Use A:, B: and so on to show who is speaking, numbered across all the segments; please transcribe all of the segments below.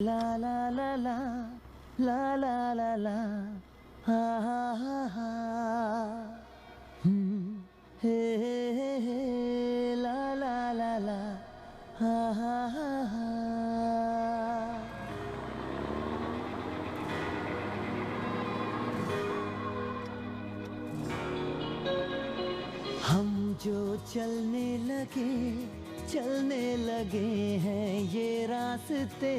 A: ला ला ला ला ला ला ला ला हा हा हा हा हे हे हे ला ला ला ला हा हा हा हा। हम जो चलने लगे हैं ये रास्ते,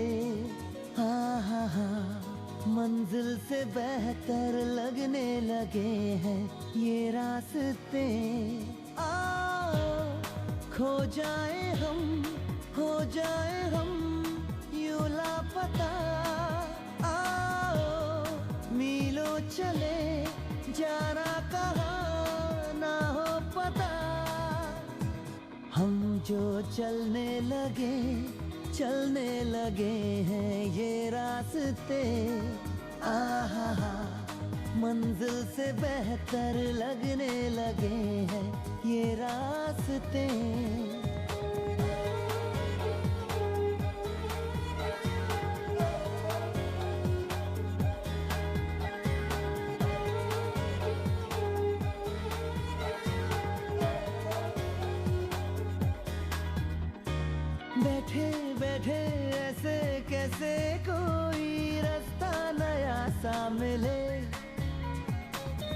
A: हाँ हाँ हाँ मंजिल से बेहतर लगने लगे हैं ये रास्ते। आओ खो जाए हम, हो जाए हम यूं लापता। आओ मीलों चले जाना कहाँ ना हो पता। हम जो चलने लगे हैं ये रास्ते, आहा मंजिल से बेहतर लगने लगे हैं ये रास्ते। बैठे बैठे ऐसे कैसे कोई रास्ता नया सा मिले।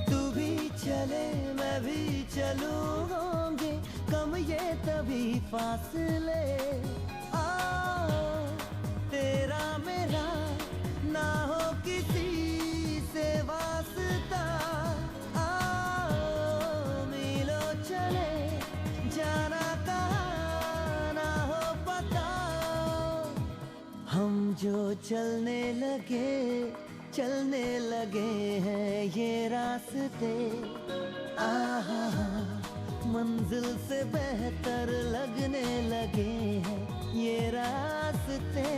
A: तू भी चले मैं भी चलूं, होंगे कम ये तभी फासले। आओ तेरा मेरा ना हो किसी से वास्ता। आओ मीलों चले जाना हम जो चलने लगे हैं ये रास्ते, आहा मंजिल से बेहतर लगने लगे हैं ये रास्ते।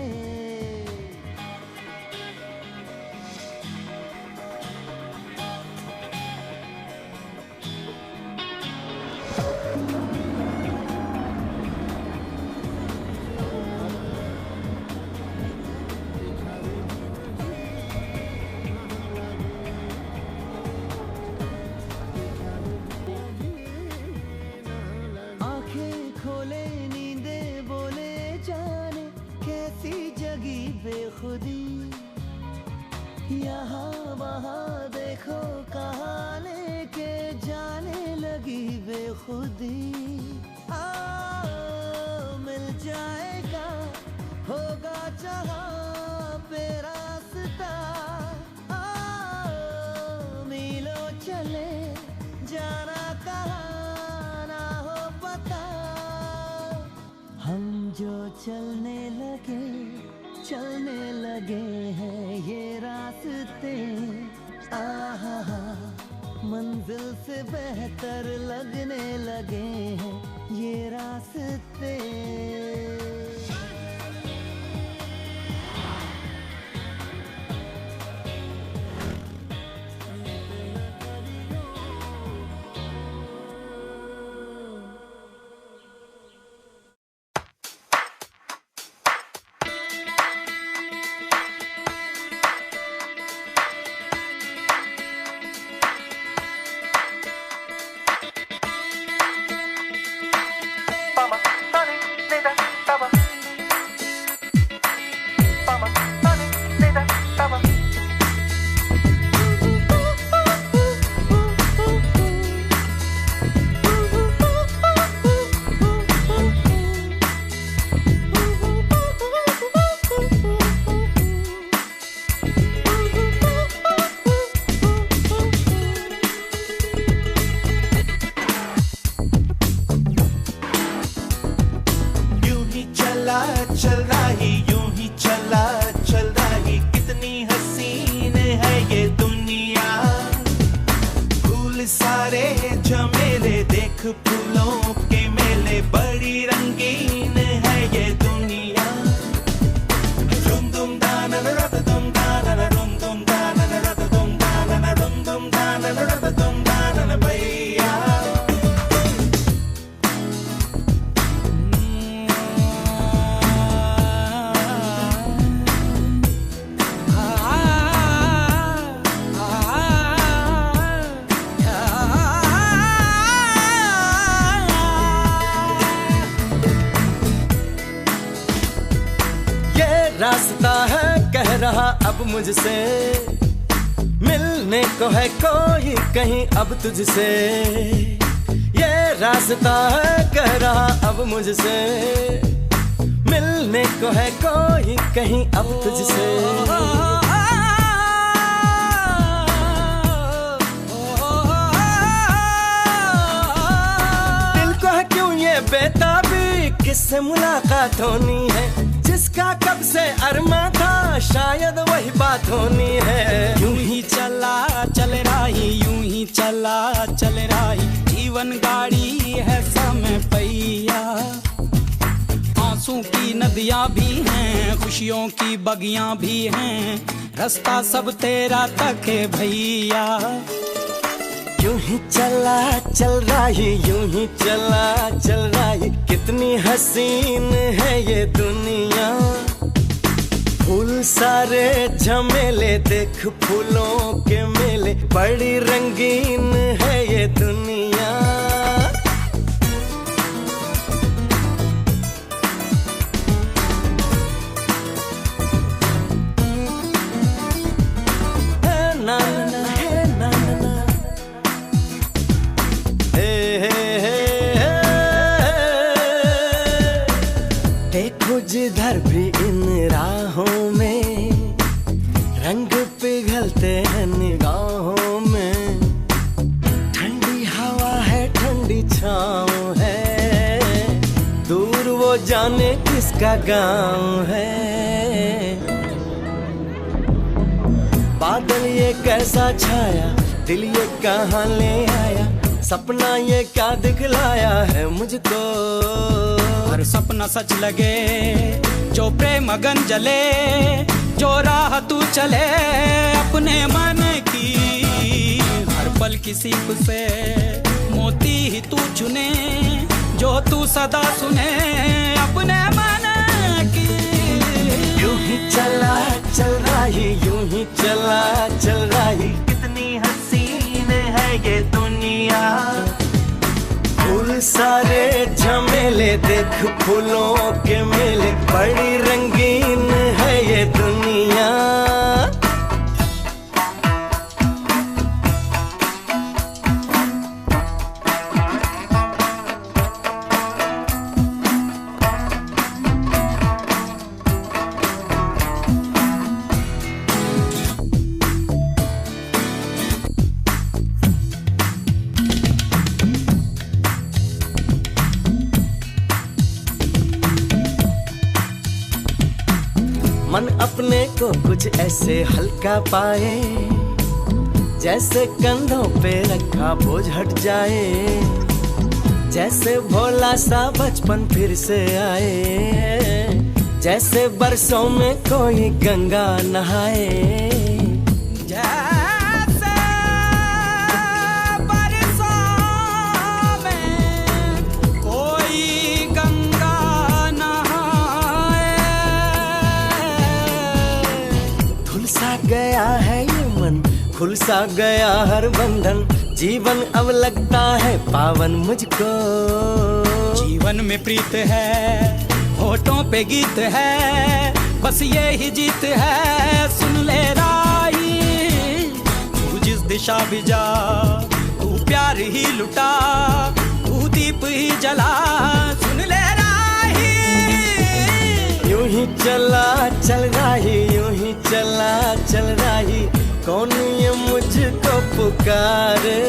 A: बेखुदी यहाँ वहाँ देखो कहाँ लेके जाने लगी बेखुदी। आओ मिल जाएगा होगा जहाँ पे रास्ता। आओ मीलों चले जाना कहाँ ना हो पता। हम जो चलने लगे हैं ये रास्ते, आहा मंजिल से बेहतर लगने लगे हैं ये रास्ते।
B: चल रही यूं ही चल रही कितनी हसीन है ये दुनिया। फूल सारे झमेले देख फूलों के मेले, बड़ी रंगीन है ये दुनिया। रुम दुम दाना रत दुम दाना रुम दुम दाना रत दुम दाना रुम दुम दाना रत दुम दाना भैया।
A: रास्ता है कह रहा अब मुझसे, मिलने को है कोई कहीं अब तुझसे। ये रास्ता है कह रहा अब मुझसे, मिलने को है कोई कहीं अब तुझसे। दिल को है क्यों ये बेताबी, किससे मुलाकात होनी है, जिसका कब से अरमा था शायद वही बात होनी है।
C: यूं ही चला चल रही, यूं ही चला चल रही, जीवन गाड़ी है समय पहिया। आंसू की नदियां भी हैं, खुशियों की बगियां भी हैं, रास्ता सब तेरा तक है भैया।
A: यूं ही चला चल रही, यूं ही चला चल रही, कितनी हसीन है ये दुनिया। फूल सारे झमेले देख फूलों के मेले, बड़ी रंगीन है ये दुनिया। ना ना है ना ना, देखो जिधर भी इन राहों में, रंग पिघलते हैं निगाहों में। ठंडी हवा है ठंडी छाँव है, दूर वो जाने किसका गाँव है। बादल ये कैसा छाया, दिल ये कहाँ ले आया, सपना ये क्या दिखलाया है मुझको।
C: हर सपना सच लगे, जो प्रेम अगन जले, जो राह तू चले अपने मन की। हर पल की सीख से मोती ही तू चुने, जो तू सदा सुने अपने मन की।
A: यूं ही चला चल रही, यूं ही चला चल रही, कितनी हसीन है ये दुनिया। फूल सारे झमेले देख फूलों के मेले, बड़ी रंगीन है ये दुनिया। मन अपने को कुछ ऐसे हल्का पाए, जैसे कंधों पे रखा बोझ हट जाए, जैसे भोला सा बचपन फिर से आए, जैसे बरसों में कोई गंगा नहाए। गया है ये मन, खुल सा गया हर बंधन, जीवन अब लगता है पावन मुझको।
C: जीवन में प्रीत है, होठों पे गीत है, बस ये ही जीत है। सुन ले राही, तू जिस दिशा भी जा, तू प्यार ही लुटा, तू दीप ही जला। सुन ले राही,
A: यूं ही चला चल रही, यूं ही चला चल रही, कौन ये मुझको पुकारे।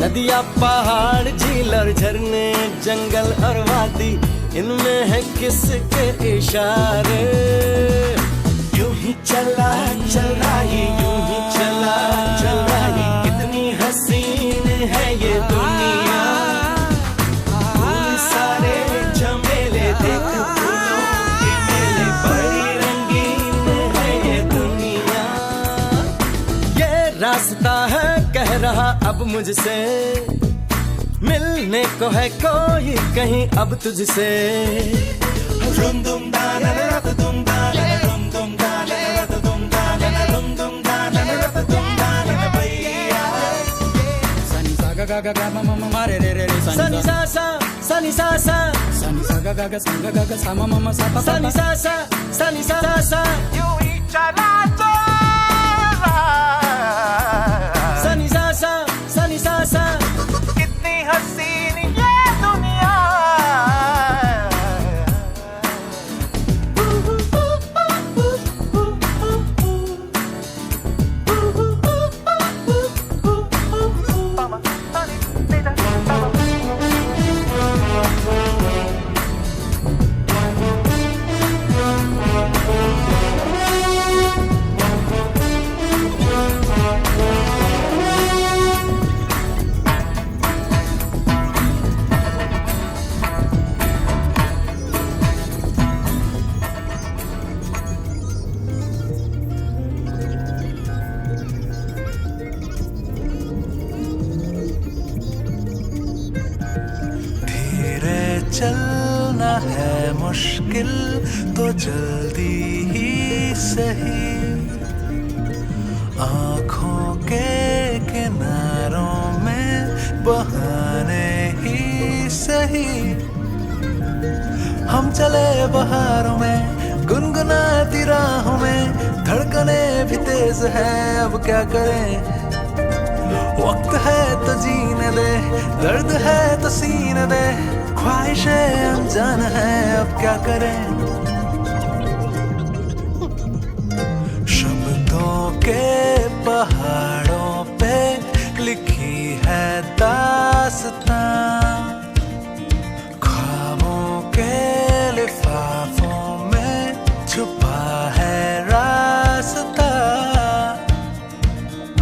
A: नदियाँ पहाड़ झील और झरने, जंगल और वादी, इनमें है किसके इशारे। यूं ही चला चल रही, यूं ही चला चल रही, कितनी हसीन है ये दुनिया। फूल सारे झमेले देख फूलों के मेले, बड़ी रंगीन है ये दुनिया। ये रास्ता है कह रहा अब मुझसे, मिलने को है कोई कहीं अब तुझसे।
C: गा गा गा म म मा रे रे रे सा
A: सनी सा सा सनी सा सा
C: सनी सा गा गा गा सा गा गा गा सा म म सा पा पा
A: सनी सा सा सनी सा सा
B: यूं ही चला चला
A: सनी सा सा सनी सा सा
B: कितनी हसीन ये दुनिया चलना है मुश्किल तो जल्दी ही सही आँखों के किनारों में बहाने ही सही हम चले बहारों में गुनगुनाती राहों में धड़कने भी तेज है अब क्या करें वक्त है तो जीने दे दर्द है तो सीने दे ख्वाहिशें अनजान है अब क्या करें शब्दों के पहाड़ों पे लिखी है दास्तां ख्वाबों के लिफाफों में छुपा है रास्ता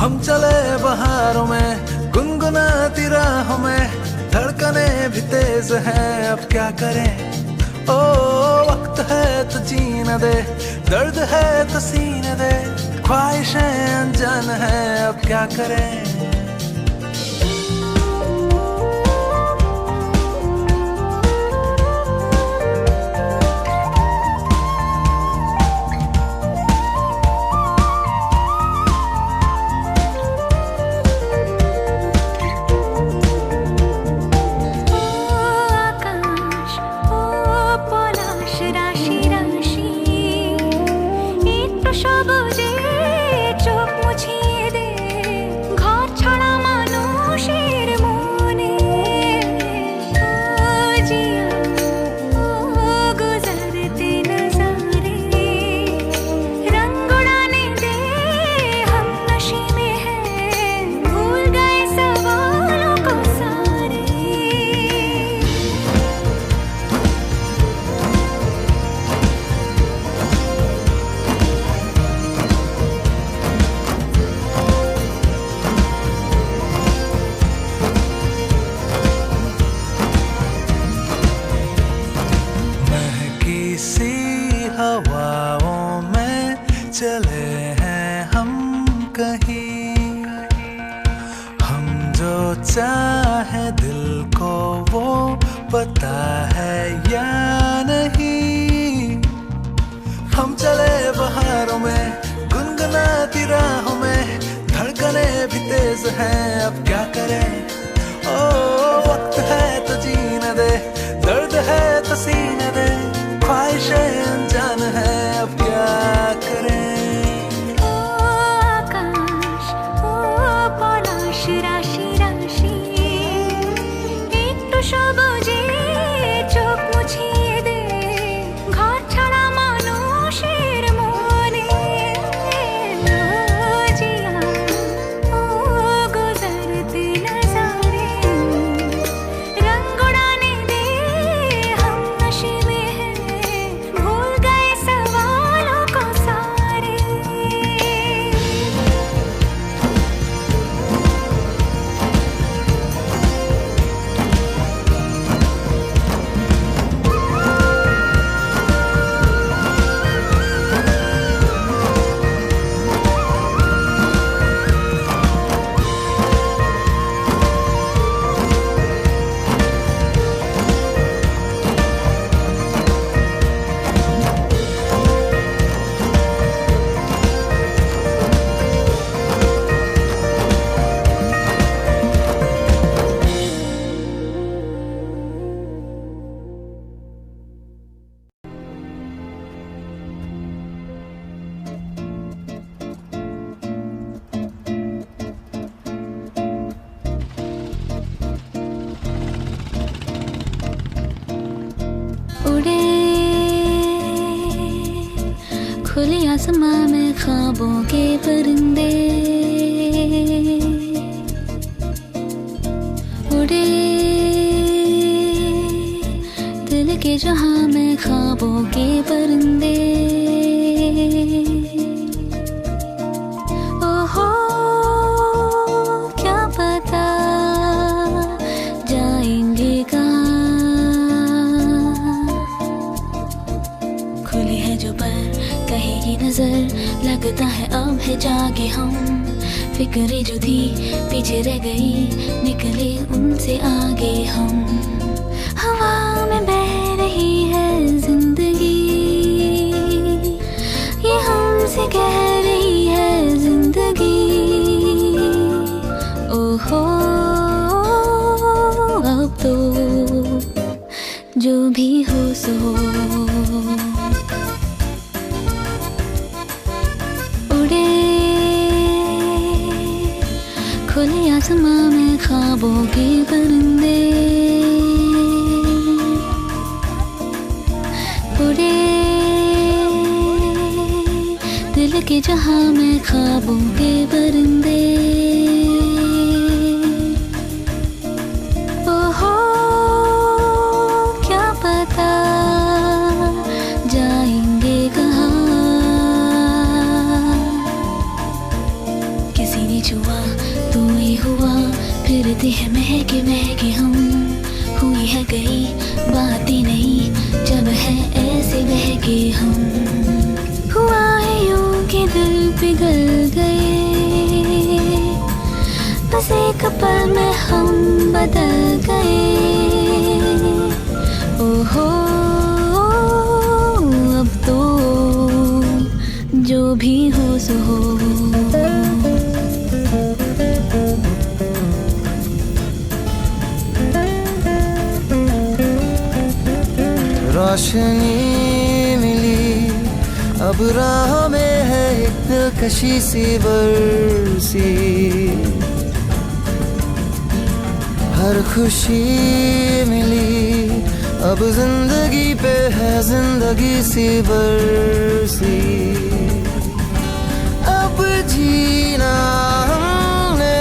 B: हम चले बहारों में गुनगुनाती राहों में धड़कने भी तेज है अब क्या करें ओ वक्त है तो जीने दे दर्द है तो सीने दे ख्वाहिशें अनजान है अब क्या करें हवाओं में चले हैं हम कहीं हम जो चाहे दिल को वो पता है या नहीं हम चले बहारों में गुनगुनाती राहों में धड़कने भी तेज हैं अब क्या करें ओ वक्त है तो जीने दे दर्द है तो सीने दे ख्वाहिशें अनजान है अब क्या करें
D: ओ आकाश ओ पलाश राशि राशि একটু সবুজে চোখ মুছিয়ে দে ঘর ছাড়া মানুষের মনে জিয়া ও গুজরতে নজারে রঙ खुले आसमां में ख्वाबों के परिंदे उड़े, दिल के जहां में ख्वाबों के परिंदे। ओहो क्या पता जाएंगे कहाँ, खुली है जो पर कहेगी नजर, लगता है अब है जागे हम। फिक्रें जो थी पीछे रह गई, निकले उनसे आगे हम। हवा में बह रही है जिंदगी, ये हमसे कह रही है जिंदगी। ओहो अब तो जो भी हो सो हो। उड़े खुले आसमां में ख्वाबों के परिंदे उड़े, दिल के जहां में ख्वाबों के परिंदे। ओहो क्या पता जाएंगे कहाँ, किसी ने छुआ तू ही हुआ, फिरते हैं महके महके हम। हुई है गई बात ही नहीं, जब है ऐसे बहके हम। हुआ है यूं कि दिल पिघल गए, बस एक पल में हम बदल गए। ओहो अब तो जो भी हो सो हो।
A: रोशनी मिली अब राह में है एक दिलकशी सी बरसी, हर खुशी मिली अब जिंदगी पे है जिंदगी सी बरसी। अब जीना हमने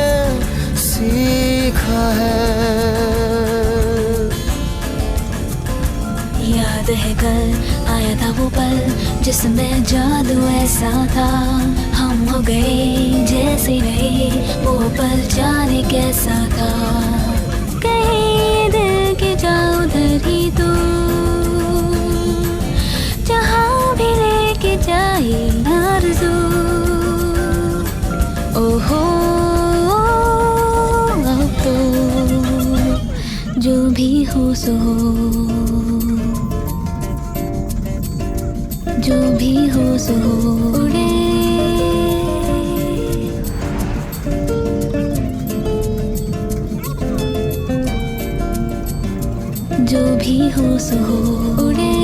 A: सीखा है,
D: याद है कल आया था वो पल जिसमें जादू ऐसा था। हम हो गए जैसे रहे, वो पल जाने कैसा था। कहीं दिल के जाओ उधर ही तो, जहाँ भी लेके जाए आरज़ू। ओहो अब तो जो भी हो सो हो, जो भी हो सो हो। उड़े जो भी हो सो हो। उड़े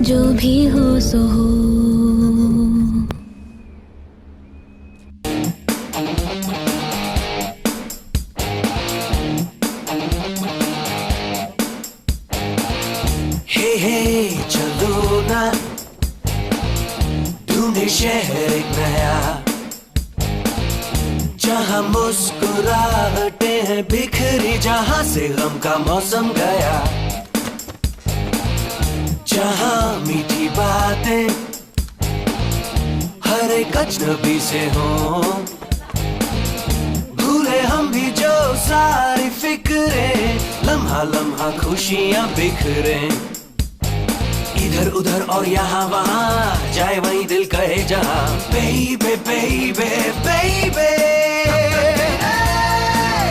D: जो भी हो सो हो।
A: चलो ना ढूंढे शहर एक नया, जहाँ मुस्कुराहटे हैं बिखरी, जहाँ से गम का मौसम गया, जहाँ मीठी बातें हर एक अजनबी से हों। भूले हम भी जो सारी फिक्रें, लम्हा लम्हा खुशियाँ बिखरे। इधर उधर और यहाँ वहाँ जाए वहीं दिल कहे जहाँ। बेबे बेबे बेबे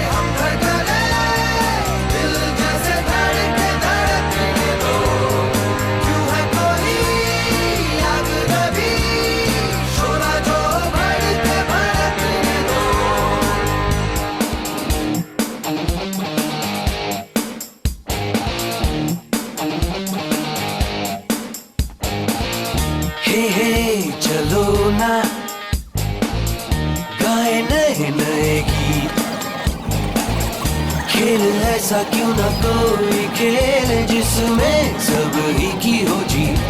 A: हम धड़कने, दिल जैसे धड़के धड़कने दो। क्यों है कोई आग नबी, शोला जो भड़के भड़कने दो। हे चलो ना गाए नए नए खेल ऐसा क्यों ना कोई खेल जिसमें सब ही की हो जीत।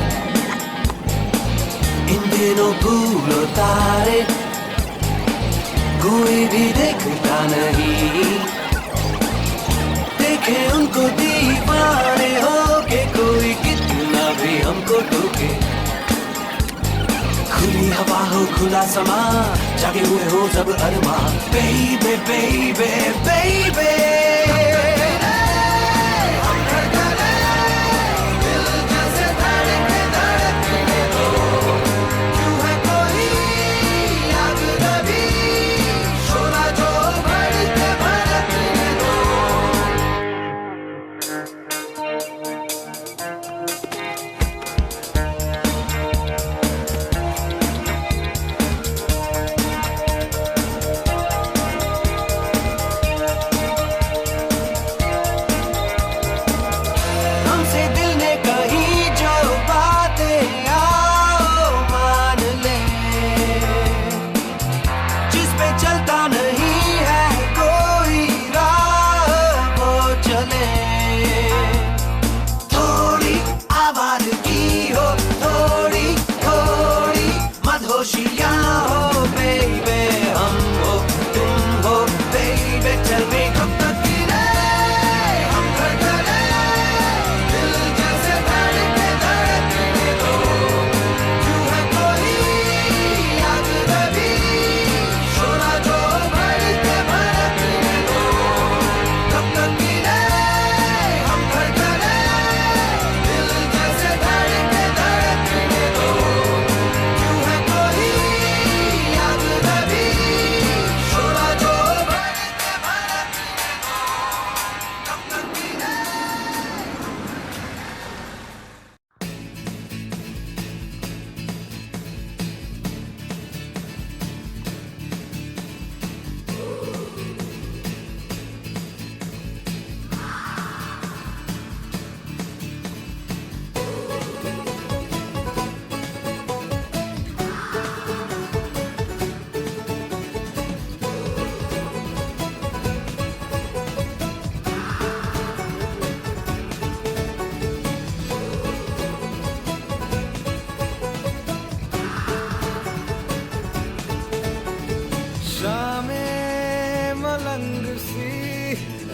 A: इन दिनों फूलों तारे कोई भी देखता नहीं, देखे उनको दीवाने हो के कोई कितना भी हमको टोके। खुली हवा हो खुला समा, जागे हुए हो सब अरमा। बेबे बेबे बेबे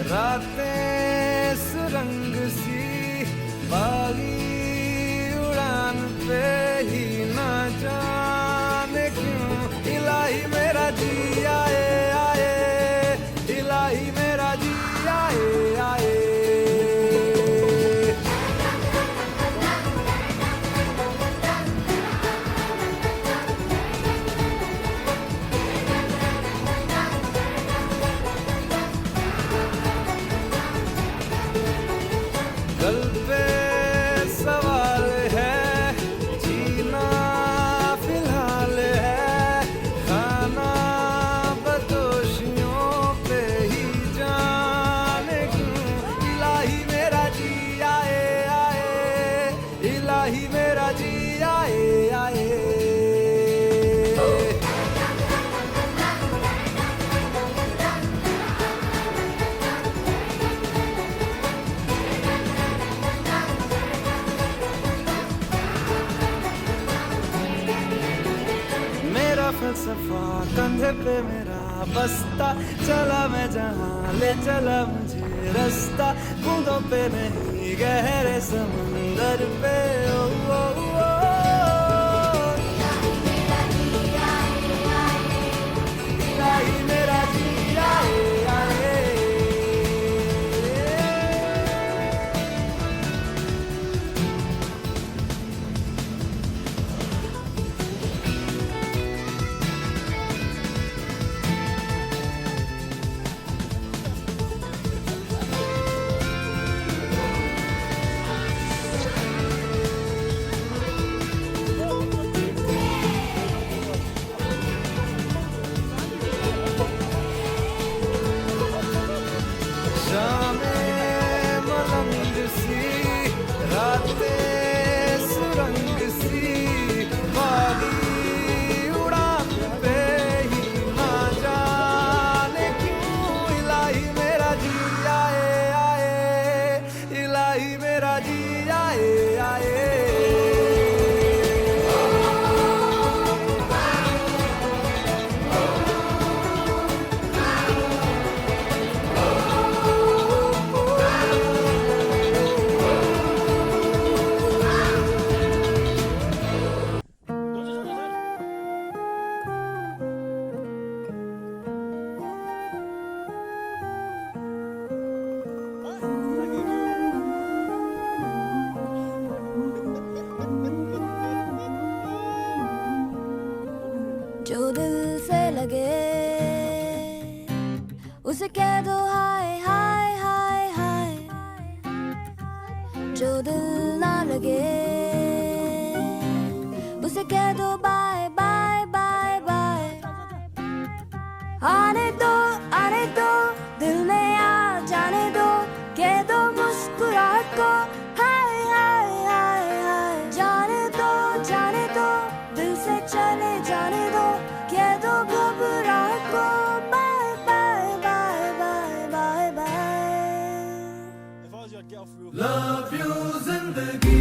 B: रातें सुरंग सी, बागी उड़ान पे ही ना जाने क्यों इलाही मेरा जी आए आए, इलाही मेरा जी आए आए। कल पे सवाल है, जीना फिलहाल है, खाना बदोशियों पे ही जाने क्यों इलाही मेरा जी आए आए, इलाही मेरा जी आए आए। फलसफा कंधे पे मेरा बस्ता, चला मैं जहाँ ले चला मुझे रास्ता, बूंदों पे नहीं गहरे समंदर पे। ओ, ओ, ओ, इलाही मेरा जी आए आए।
E: लगे उसे कह दो बाय बाय बाय बाय। आने दो दिल में आ जाने दो, कह दो मुस्कुराहट को हाय हाय हाय हाय। जाने दो दिल से चले जाने दो, कह दो घबराहट को bye bye bye bye bye bye.
B: Love you जिंदगी,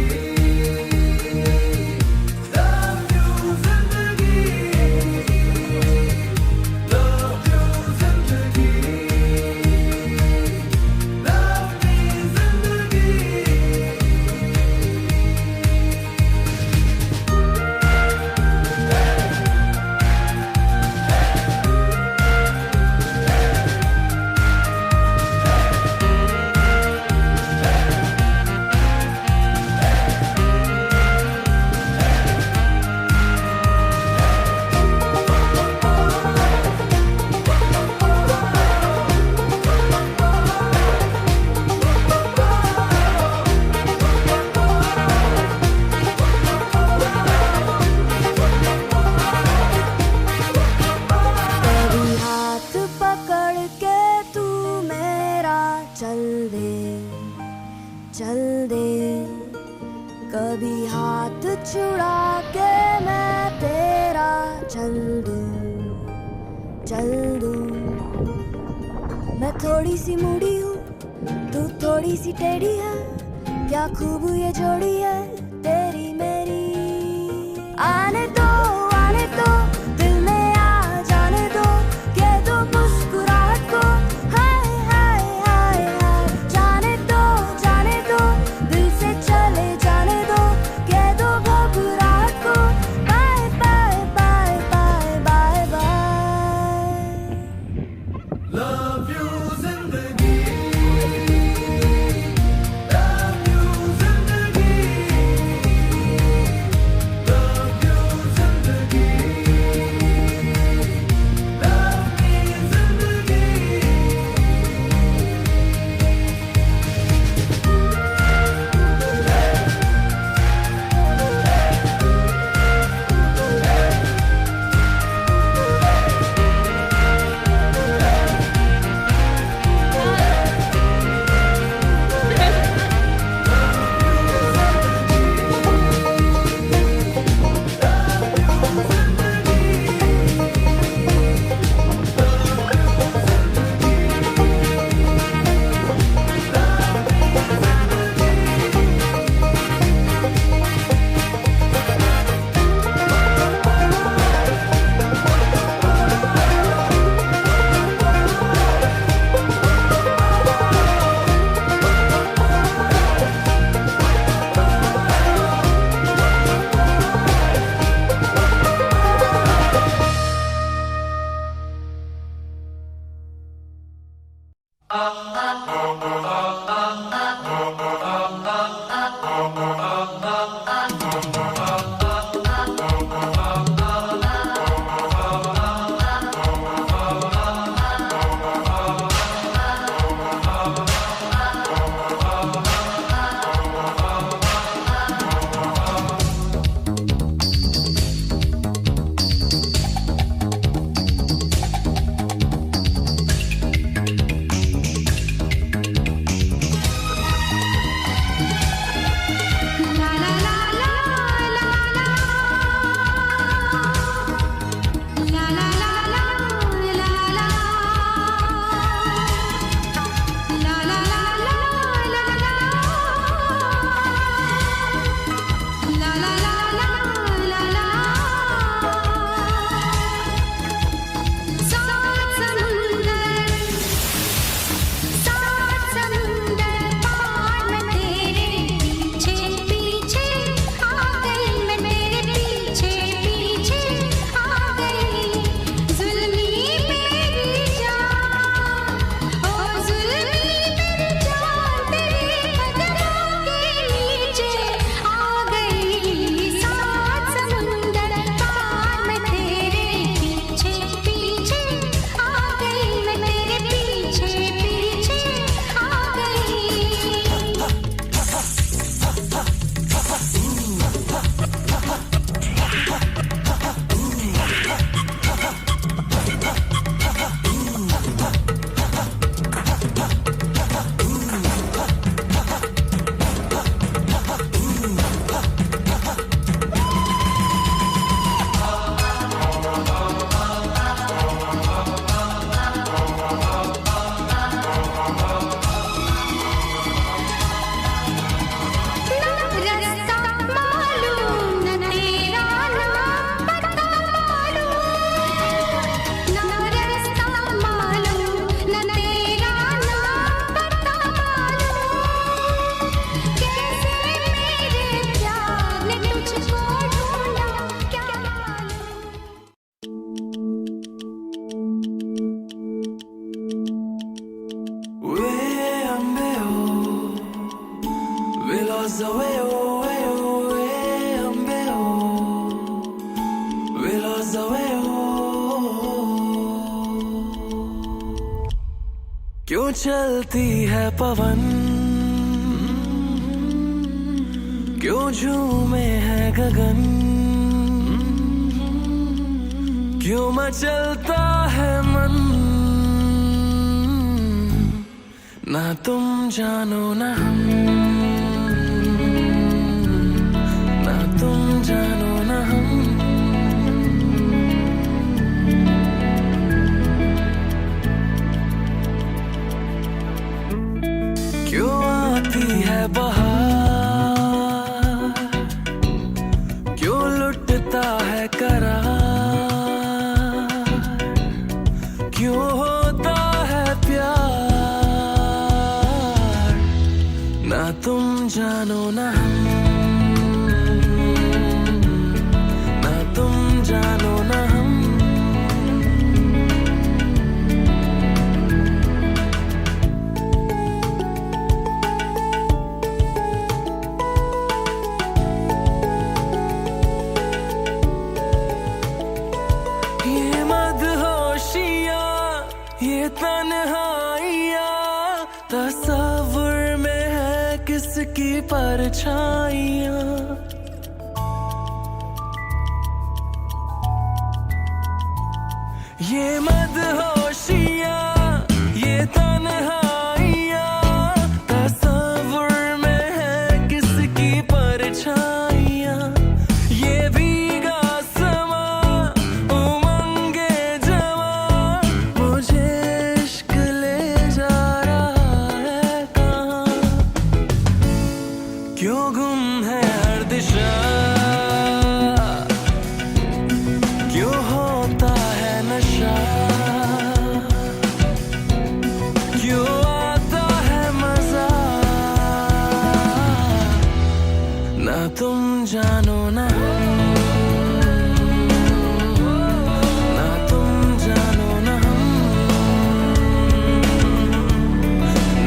E: चल दे कभी हाथ छुड़ा के मैं तेरा चल दूं। मैं थोड़ी सी मूडी हूँ, तू थोड़ी सी टेढ़ी है, क्या खूब ये जोड़ी है तेरी मेरी। आने दो दिल में आ जाने दो, कह दो मुस्कुराहट को हाय हाय हाय हाय। जाने दो दिल से चले जाने दो, कह दो घबराहट को bye bye bye bye bye bye.
B: love you जिंदगी, love you जिंदगी, love you
A: lost the way, oh, way, oh, way, ambe, oh. We lost the way, oh. क्यों चलती है पवन, क्यों झूमे है गगन, क्यों मचलता है मन, ना तुम जानो ना हम, ना तुम जानो ना हम। क्यों आती है बहार, क्यों लुटता है करार, क्यों होता है प्यार, ना तुम जानो ना हम, ना तुम जानो ना हम। ये मदहोशियाँ, ये तन्हाइयाँ, तस्वुर में है किसकी परछाइयाँ। ये मदहोशियाँ, ये तन्हाइयाँ, तस्वुर में है किसकी परछाइयाँ। ये भीगा समा, उमंगे जमा, मुझे इश्क ले जा रहा है कहाँ। क्यों गुम है हर दिशा, क्यों होता है नशा, क्यों आता है मजा, ना तुम जानो ना हम, ना तुम जानो ना हम,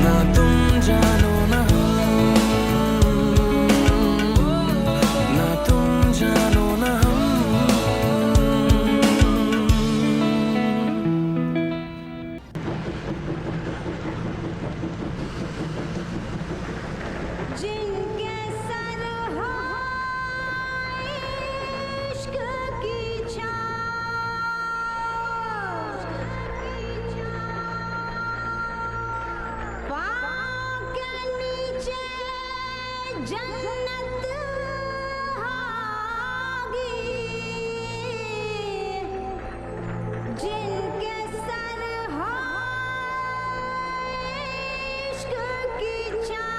A: ना तुम जानो ना हम, ना तुम जानो ना हम।
E: जिनके सर हो इश्क की छाँव, पाँव के नीचे जन्नत होगी। जिनके सर हो इश्क की छाँव,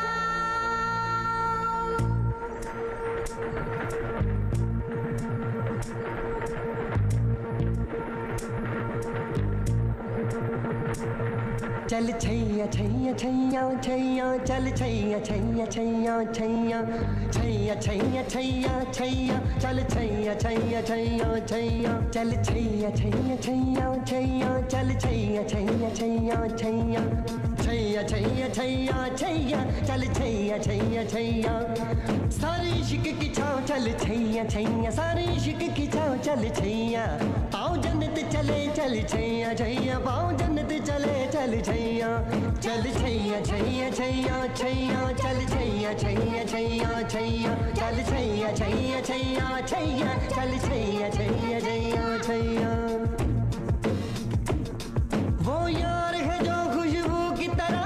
F: चल छैया छैया छैया छैया, चल छैया छैया छैया छैया, छैया छैया छैया छैया, चल छैया छैया छैया छैया, चल छैया छैया छैया छैया, चल छैया छैया छैया छैया, छैया छैया छैया छैया, चल छैया छैया छैया। सारे इश्क की छाँव चल छैया छैया, सारे इश्क की छाँव चल छैया। पाँव जन्नत चले चल छैया छैया, पाँव जन्नत चले चल छैया, चल छैया छैया छैया छैया, चल छैया छैया छैया छैया, चल छैया छैया छैया छैया, चल छैया छैया छैया छैया। वो यार है जो खुशबू की तरह,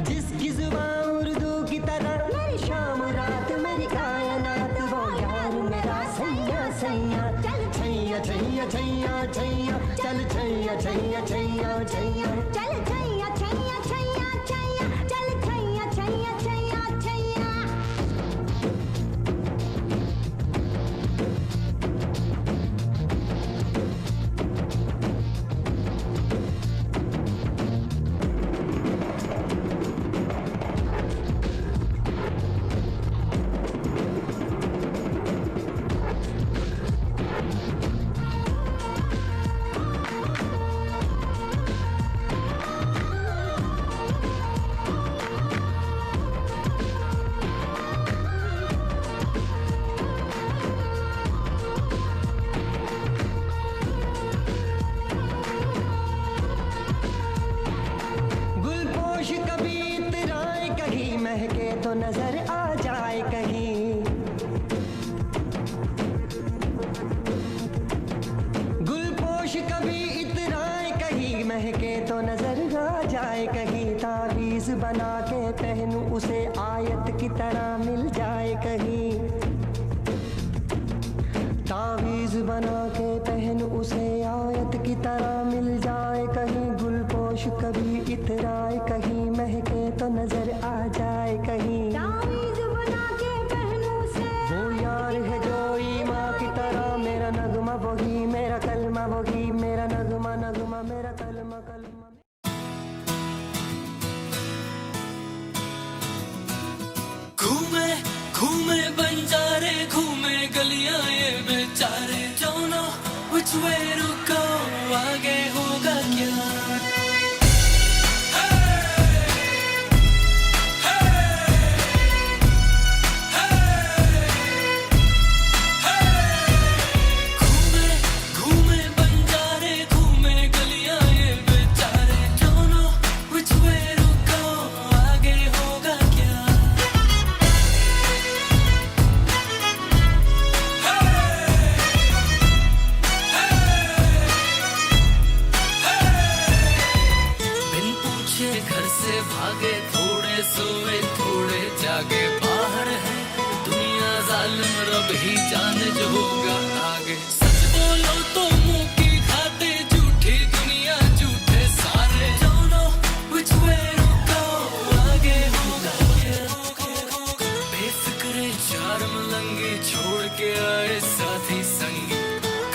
F: जिसकी जुबान उर्दू की तरह, मेरी शाम रात मेरी कायनात, वो यार मेरा सैया सैया। चल छैया छैया छैया छैया, चल छैया छैया छैया छैया,
E: चल छैया छैया छैया छैया, चल छैया छैया छैया छैया।
F: कहीं महके तो नजर आ जाए कहीं। गुलपोश कभी इतराए कहीं महके तो नजर आ जाए कहीं। तावीज बना के पहनूं उसे आयत की तरह मिल जाए कहीं। तावीज बना के पहन उसे आयत की तरह मिल जाए कहीं। गुलपोश कभी इतराए कहीं महके तो नजर आ जाए कहीं। तावीज बना के पहन उसे वो यार है जो ईमां की तरह। मेरा नगमा वही मेरा कलमा वही मेरा नगमा नगमा मेरा कलमा कलमा।
A: घूमे घूमे बंजारे घूमे गलियां ये बेचारे। Don't know which way to go, आगे होगा क्या। घूमे घूमे बंजारे घूमे गलियां ये बेचारे। Don't know which way to go, आगे होगा क्या। बिन पूछे घर से भागे, थोड़े सोए थोड़े जागे। बाहर है दुनिया जालिम, रब ही जाने जो होगा आगे। सच बोलो तो मुंह की खाते, झूठी दुनिया झूठे सारे। Don't know which way to go, आगे होगा क्या। बेफिक्रे चार मलंगे छोड़ के आए साथी संगी।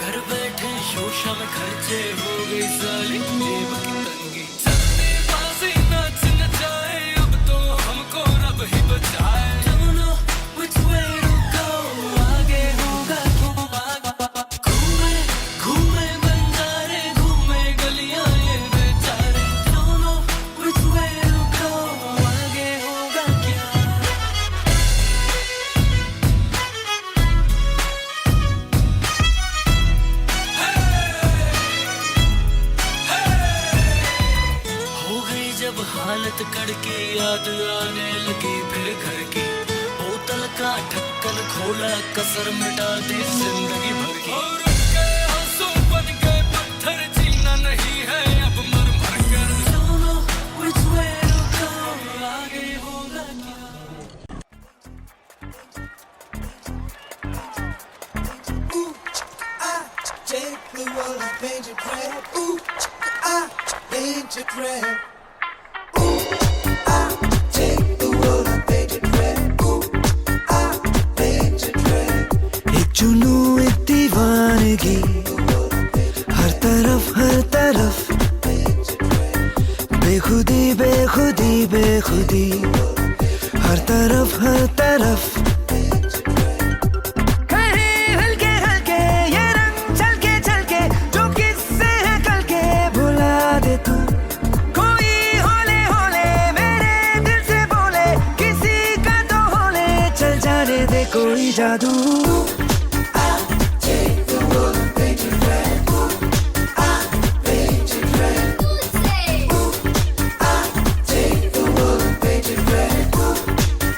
A: घर बैठे शोशा में खर्चे हो गई साली जेब की तंगी। चलते बाजी नाच नचाए, अब तो हमको रब ही बचाए। Don't know which way to go, आगे होगा क्या। घूमे घूमे बंजारे घूमे गलियां ये बेचारे। Don't know which way to go, आगे होगा क्या। हो गई जब हालत कड़की, याद आने लगी फिर घर की। बोतल का ढक्कन खोला, कसर मिटा दी जिंदगी भर की। और उनके आंसू बन गए पत्थर, जीना नहीं है अब मर मर कर। Don't know which way to go, आगे होगा क्या।
B: Take the world and paint it red. Ooh, I paint it red. Ooh, I take the world and paint it red. Ooh, I paint it red.
A: एक जुनू एक दीवानगी, हर तरफ बेखुदी बेखुदी बेखुदी। हर तरफ कहीं हल्के हल्के ये रंग छलके छलके, जो किससे है कल के भुला दे तू। कोई होले होले मेरे दिल से बोले, किसी का तो होले चल जाने दे कोई जादू।
B: Take the world and paint it red. Ooh, I paint it red. Ooh, I take the world and paint it red. Ooh,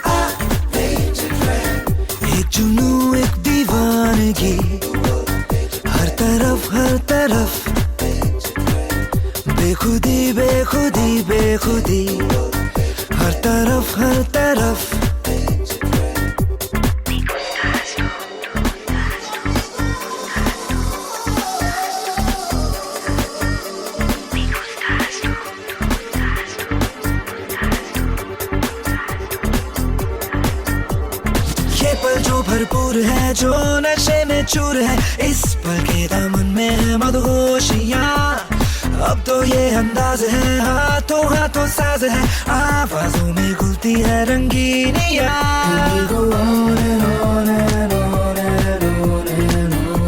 B: I paint it red.
A: एक जुनू एक दीवानगी, हर तरफ बेखुदी बेखुदी बेखुदी। हर तरफ ये पल जो भरपूर है, जो नशे में चूर है। इस पल के दामन में है मदहोशियाँ। अब तो ये अंदाज है, हाथों हाथों साज है। आवाजों में घुलती है रंगीनियाँ। And we go on and on and on and on and on.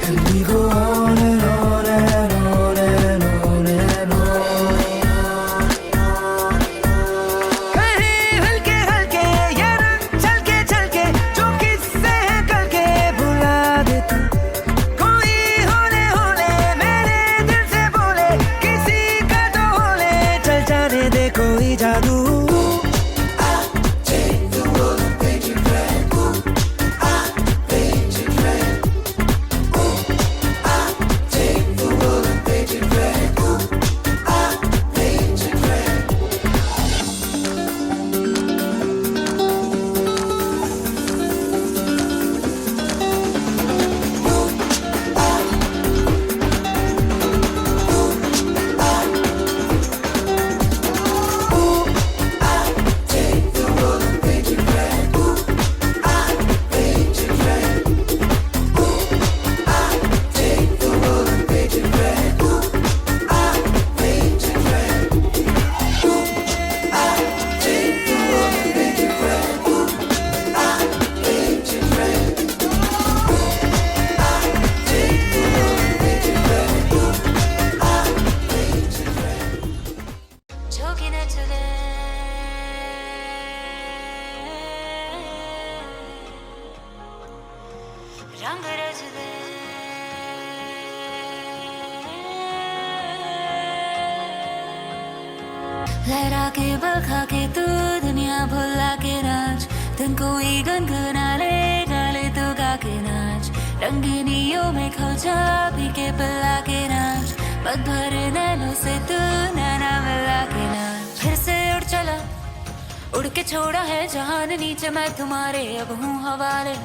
A: And we go on and on and on and on and on. कहीं हल्के हल्के ये रंग छलके छलके, जो किससे है कल के भुला दे तू। कोई होले होले मेरे दिल से बोले, किसी का तो होले चल जाने दे
D: न चले रंग रच दे लहरा के बखा के तू दुनिया भुला के नाच दिन कोई गनगना ले गाले तो गा के नाच रंगीनियों में खो जा पी के पिला के नाच पग भर नैनों से तू नैना मिला के नाच फिर से उड़ चला उड़ के छोड़ा है जहान नीचे मैं तुम्हारे अब हूँ हवाले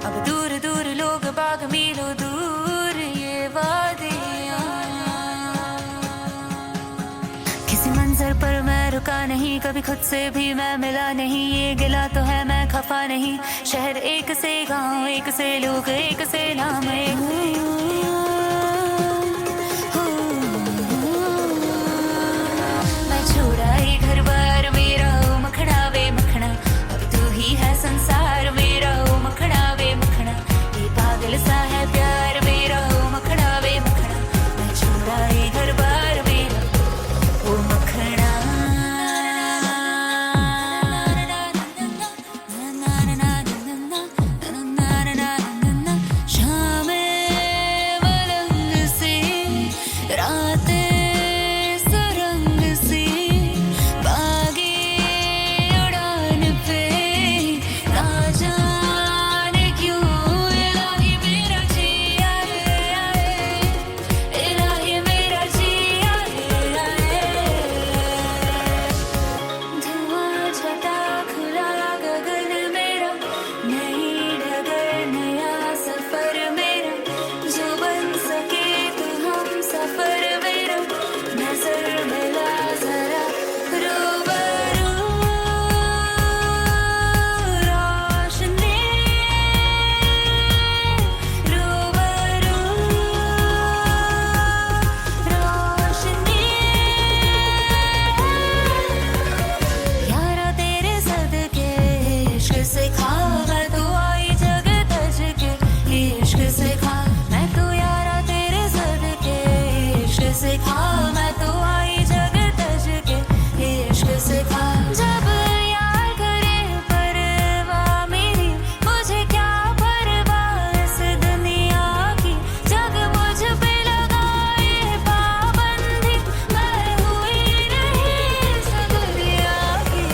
D: अब दूर दूर लोग बाग मीलों दूर ये वादियाँ किसी मंजर पर मैं रुका नहीं कभी खुद से भी मैं मिला नहीं ये गिला तो है मैं खफा नहीं शहर एक से गांव एक से लोग एक से नाम मैं छोड़ा ये घर बार मेरा ओ मखना वे मखना अब तू ही है संसार मेरा ओ मखना वे मखना ये पागल सा है प्यार मेरा ओ मखना वे मखना मैं छोड़ा ये घर बार मेरा ओ मखना शामें मलंग सी रातें सुरंग सी बागी उड़ान पे ना जाने क्यों इलाही मेरा जिया रे इलाही मेरा जिया रे धुआं छटा खुला गगन मेरा नई डगर नया सफर मेरा जो बन सके तो हम सफर मेरा नजर मिला जरा रूबरू रोशनी रूबरू रोशनी यारा तेरे सदके इश्क से खा मैं तो आई जग तज के इश्क से खा मैं तो यारा तेरे सदके इश्क से खा मैं तो आई जग तज के इश्क से खा जब यार करे परवाह मेरी मुझे क्या परवाह इस दुनिया की जग मुझ पे लगाए पाबंदी मैं हुई नहीं इस दुनिया की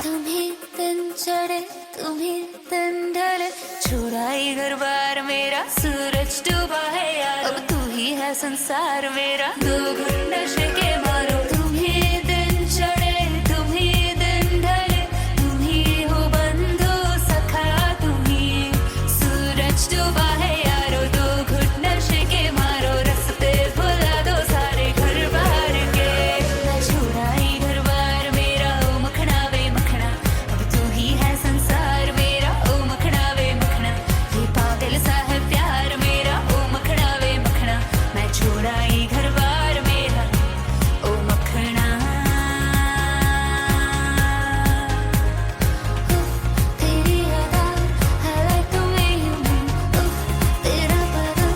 D: तुम्ही दिन चढ़े तुम्ही दिन ढले छुड़ाई घर बार मेरा सूरज डूबा है यार अब तू ही है संसार मेरा दो घुट नशे के मारो तुम्ही दिन चढ़े तुम्ही दिन ढले तुम्ही हो बंधु सखा तुम्ही सूरज डूबा है यारो दो घुट नशे के मारो रस्ते भुला दो सारे घर बार के मैं छुड़ाई घर बार मेरा ओ मखना वे मखना अब तू ही है संसार मेरा ओ मखना वे मखना ये पागल सा है प्यार मेरा ओ मखना वे मखना मैं छुड़ाई घर बार मेरा ओ मखना तेरी अदा I like the way you move तेरा बदन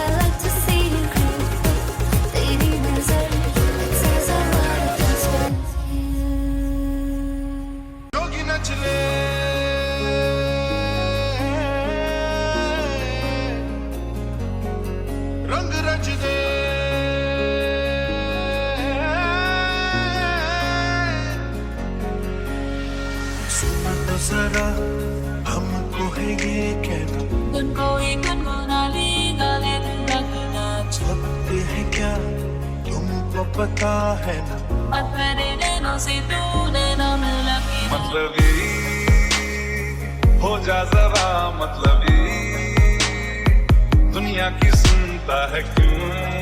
D: I like to see you groove तेरी नजर says I wanna dance with you
B: जोगी नच ले रंग रच दे सुन तो जरा हमको है ये कहना
D: उनको ही गुनगुनाली गाले लगना
B: वक्त है क्या तुमको पता है ना
D: अपने नैनों से तूने ना मिला के
G: मतलबी हो जा जरा मतलबी दुनिया की सुनता है क्यों